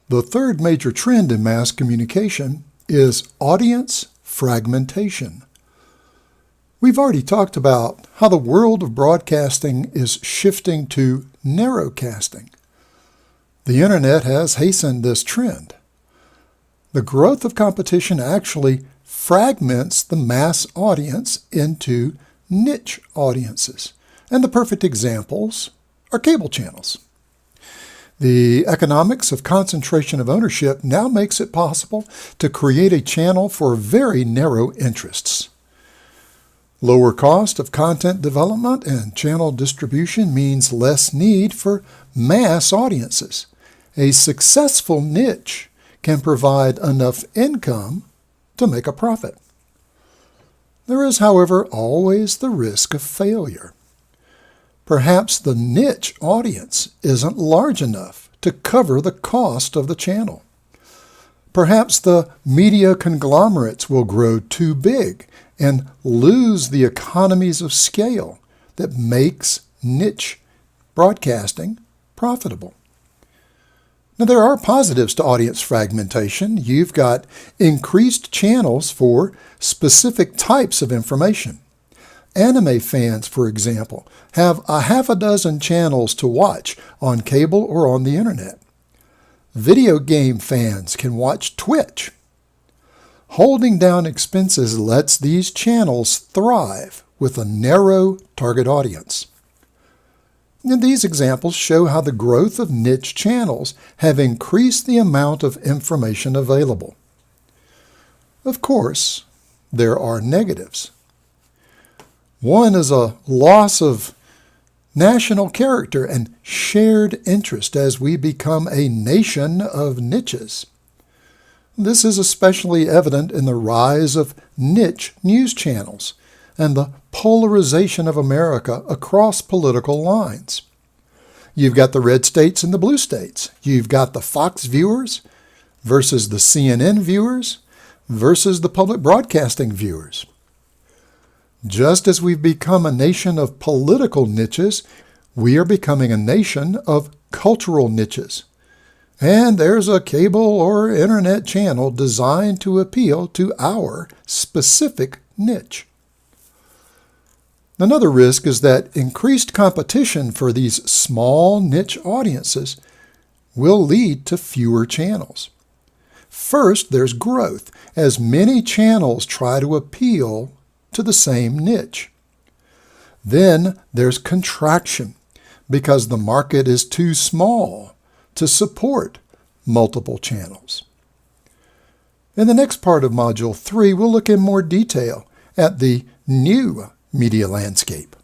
The third major trend in mass communication is audience fragmentation. We've already talked about how the world of broadcasting is shifting to narrowcasting. The internet has hastened this trend. The growth of competition actually fragments the mass audience into niche audiences, and the perfect examples are cable channels. The economics of concentration of ownership now makes it possible to create a channel for very narrow interests. Lower cost of content development and channel distribution means less need for mass audiences. A successful niche can provide enough income to make a profit. There is, however, always the risk of failure. Perhaps the niche audience isn't large enough to cover the cost of the channel. Perhaps the media conglomerates will grow too big and lose the economies of scale that makes niche broadcasting profitable. Now, there are positives to audience fragmentation. You've got increased channels for specific types of information. Anime fans, for example, have a half a dozen channels to watch on cable or on the internet. Video game fans can watch Twitch. Holding down expenses lets these channels thrive with a narrow target audience. And these examples show how the growth of niche channels have increased the amount of information available. Of course, there are negatives. One is a loss of national character and shared interest as we become a nation of niches. This is especially evident in the rise of niche news channels and the polarization of America across political lines. You've got the red states and the blue states. You've got the Fox viewers versus the CNN viewers versus the public broadcasting viewers. Just as we've become a nation of political niches, we are becoming a nation of cultural niches. And there's a cable or internet channel designed to appeal to our specific niche. Another risk is that increased competition for these small niche audiences will lead to fewer channels. First, there's growth, as many channels try to appeal to the same niche. Then there's contraction, because the market is too small to support multiple channels. In the next part of Module 3, we'll look in more detail at the new media landscape.